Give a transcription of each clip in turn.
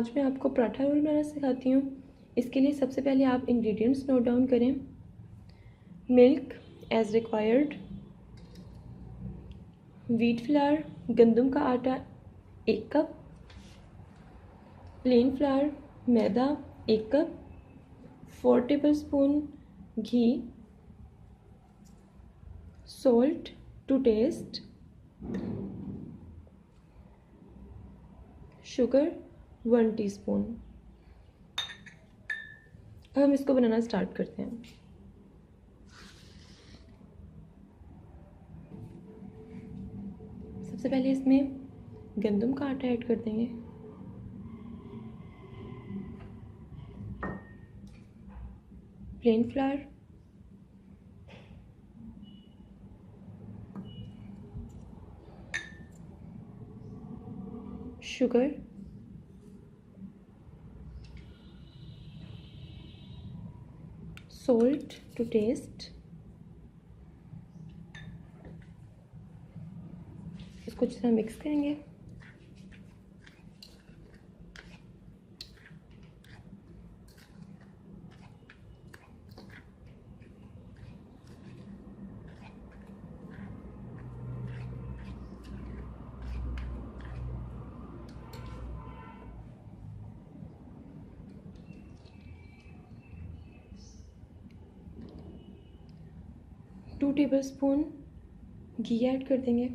आज मैं आपको पराठा रोल बनाना सिखाती हूँ। इसके लिए सबसे पहले आप इंग्रेडिएंट्स नोट डाउन करें। Milk as required, wheat flour गंदम का आटा 1 cup, plain flour maida 1 cup, 4 tablespoon ghee, salt to taste, sugar 1 teaspoon. अब हम इसको बनाना स्टार्ट करते हैं। सबसे पहले इसमें गंदम का आटा ऐड कर देंगे, plain flour, sugar, salt to taste. इसको अच्छी तरह मिक्स करेंगे। टू टेबलस्पून घी ऐड कर देंगे।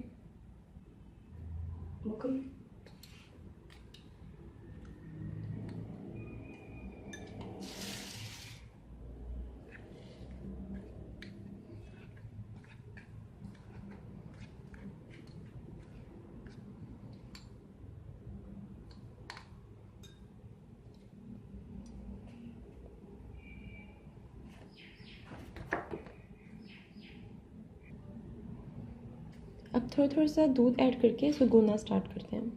अब थोड़ा थोड़ा सा दूध ऐड करके इसको गूंदना स्टार्ट करते हैं।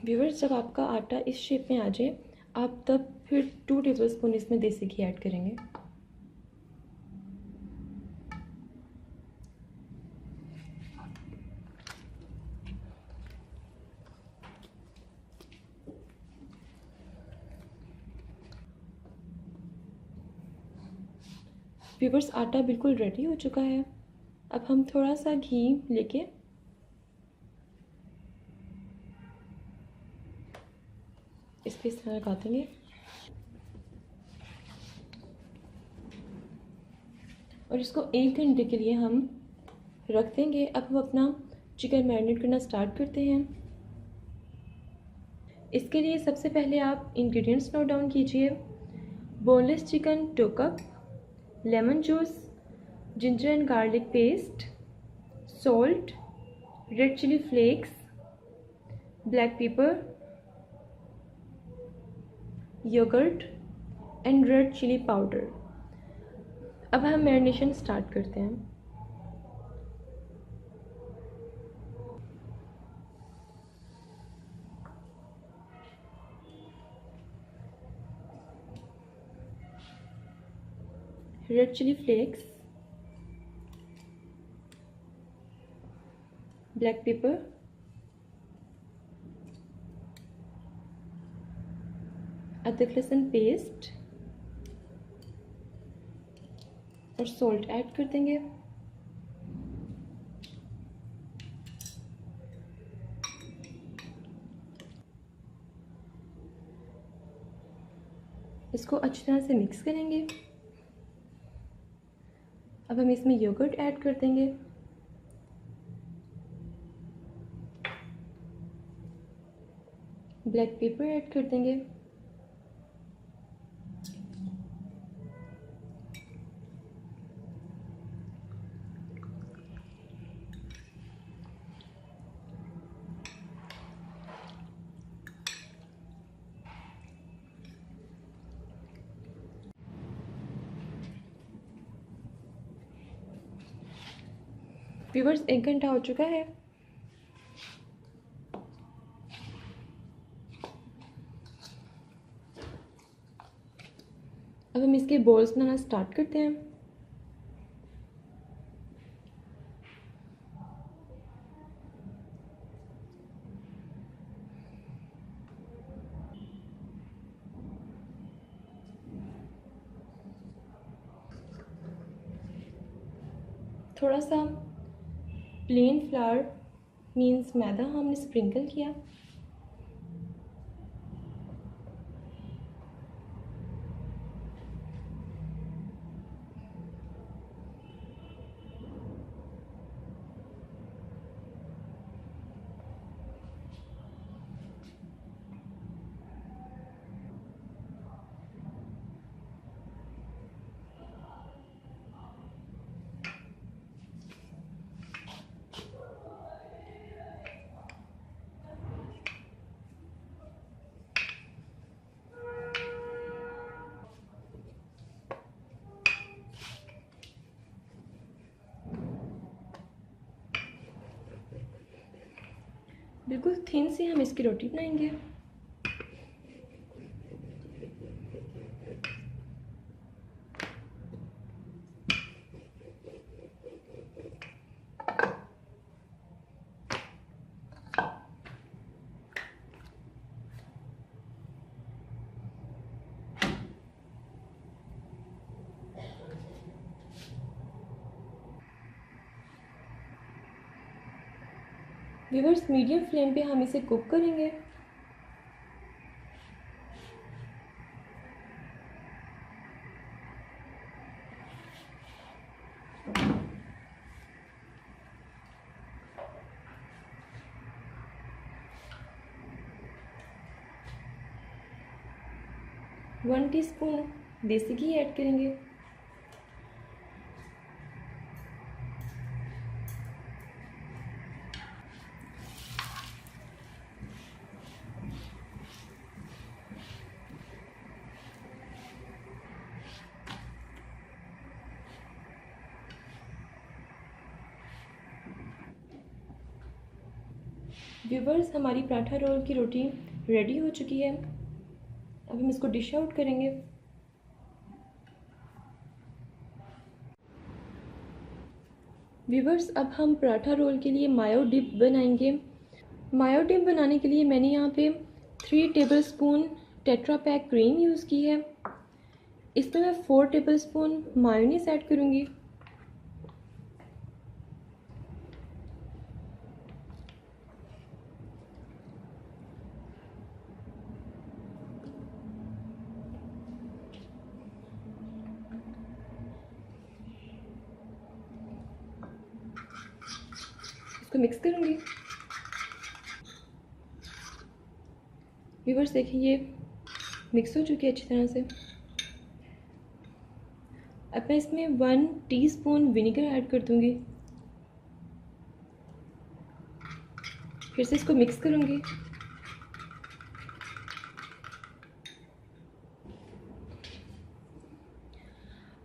व्यूअर्स, जब आपका आटा इस शेप में आ जाए आप तब फिर 2 टेबलस्पून इसमें देसी घी ऐड करेंगे। व्यूअर्स, आटा बिल्कुल रेडी हो चुका है। अब हम थोड़ा सा घी लेके इस पे इस तरह लगा देंगे और इसको 1 घंटे के लिए हम रख देंगे। अब हम अपना चिकन मैरिनेट करना स्टार्ट करते हैं। इसके लिए सबसे पहले आप इंग्रेडिएंट्स नोट डाउन कीजिए। Boneless chicken 2 cup, lemon juice, ginger and garlic paste, salt, red chilli flakes, black pepper, yogurt and red chilli powder. अब हम मैरिनेशन स्टार्ट करते हैं। Red chilli flakes, black pepper, अदरक लहसुन पेस्ट और salt add कर देंगे। इसको अच्छी तरह से मिक्स करेंगे। अब हम इसमें योगर्ट ऐड कर देंगे, ब्लैक पेपर ऐड कर देंगे, व्यूअर्स 1 घंटा हो चुका है। अब हम इसके बॉल्स बनाना स्टार्ट करते हैं। थोड़ा सा प्लेन फ्लावर मीन्स मैदा हमने स्प्रिंकल किया। बिल्कुल थिन सी हम इसकी रोटी बनाएंगे। व्यूअर्स, मीडियम फ्लेम पे हम इसे कुक करेंगे। वन टीस्पून देसी घी ऐड करेंगे। व्यूवर्स, हमारी पराठा रोल की रोटी रेडी हो चुकी है। अब हम इसको डिश आउट करेंगे। व्यूवर्स, अब हम पराठा रोल के लिए मायो डिप बनाएंगे। मायो डिप बनाने के लिए मैंने यहाँ पे 3 tablespoon tetra pack cream use की है। इसमें मैं 4 टेबलस्पून मायोनीज ऐड करूँगी। इसको मिक्स करूँगी। व्यूवर्स, देखिए ये मिक्स हो चुकी है अच्छी तरह से। अब मैं इसमें 1 टीस्पून विनेगर ऐड कर दूँगी। फिर से इसको मिक्स करूँगी।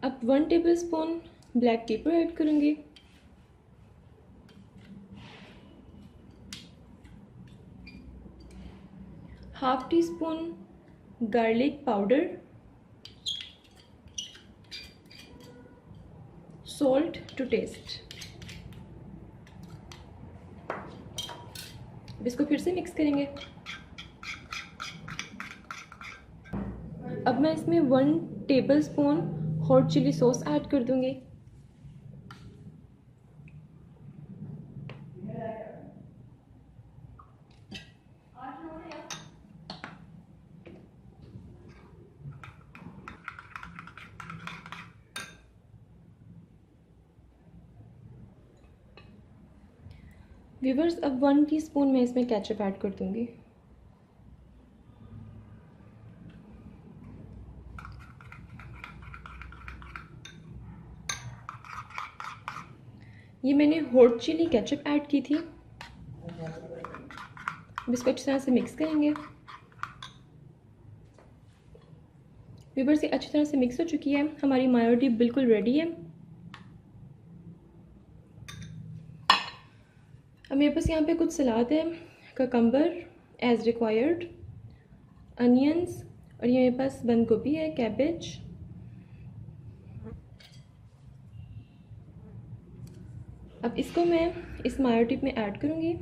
अब 1 टेबलस्पून ब्लैक पेपर ऐड करूँगी। Half tea spoon garlic powder, salt to taste. अब इसको फिर से मिक्स करेंगे। अब मैं इसमें 1 tablespoon hot chilli sauce add कर दूंगी। व्यूवर्स, अब 1 टीस्पून मैं इसमें केचप ऐड कर दूंगी। ये मैंने हॉट चिली केचप ऐड की थी। अब इसको अच्छी तरह से मिक्स करेंगे। व्यूवर्स, ये अच्छी तरह से मिक्स हो चुकी है। हमारी मायो डिप बिल्कुल रेडी है। अब मेरे पास यहाँ पे कुछ सलाद है, ककम्बर एज रिक्वायर्ड, अनियंस, और ये मेरे पास बंद गोभी है, कैबेज, अब इसको मैं इस मायो टिप में ऐड करूँगी।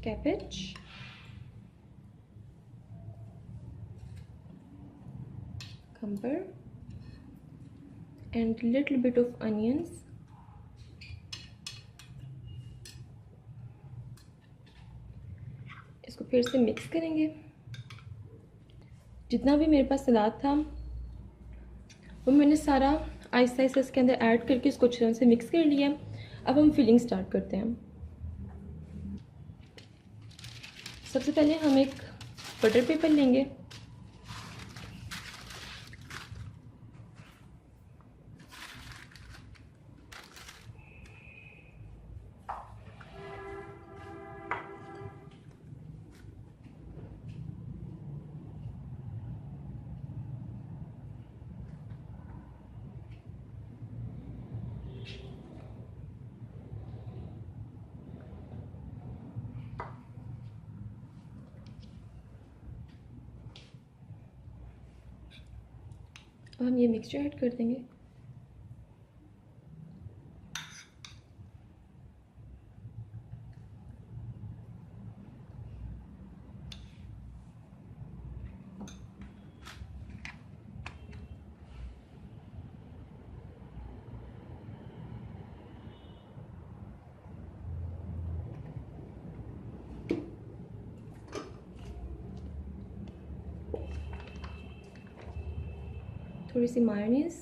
Cabbage, cucumber and little bit of onions. इसको फिर से मिक्स करेंगे। जितना भी मेरे पास सलाद था वो मैंने सारा आहिस्ता आहिस्ता इसके अंदर ऐड करके इसको अच्छे तरह से मिक्स कर लिया। अब हम फिलिंग स्टार्ट करते हैं। सबसे पहले हम एक बटर पेपर लेंगे। अब हम ये मिक्सचर ऐड कर देंगे। थोड़ी सी मायोनीज,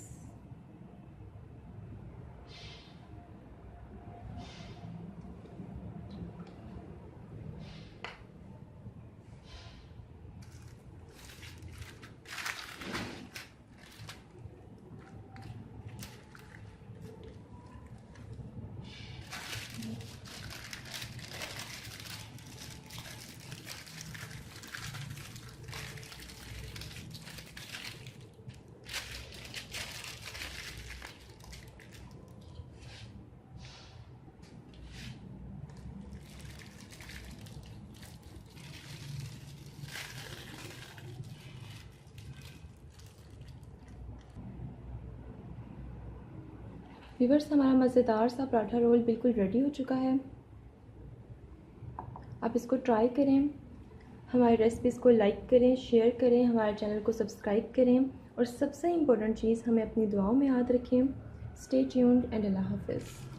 व्यूअर्स, हमारा मज़ेदार सा पराठा रोल बिल्कुल रेडी हो चुका है। आप इसको ट्राई करें, हमारी रेसिपीज़ को लाइक करें, शेयर करें, हमारे चैनल को सब्सक्राइब करें और सबसे इम्पोर्टेंट चीज़, हमें अपनी दुआओं में याद रखें। स्टे ट्यून्ड एंड अल्लाह हाफ़िज़।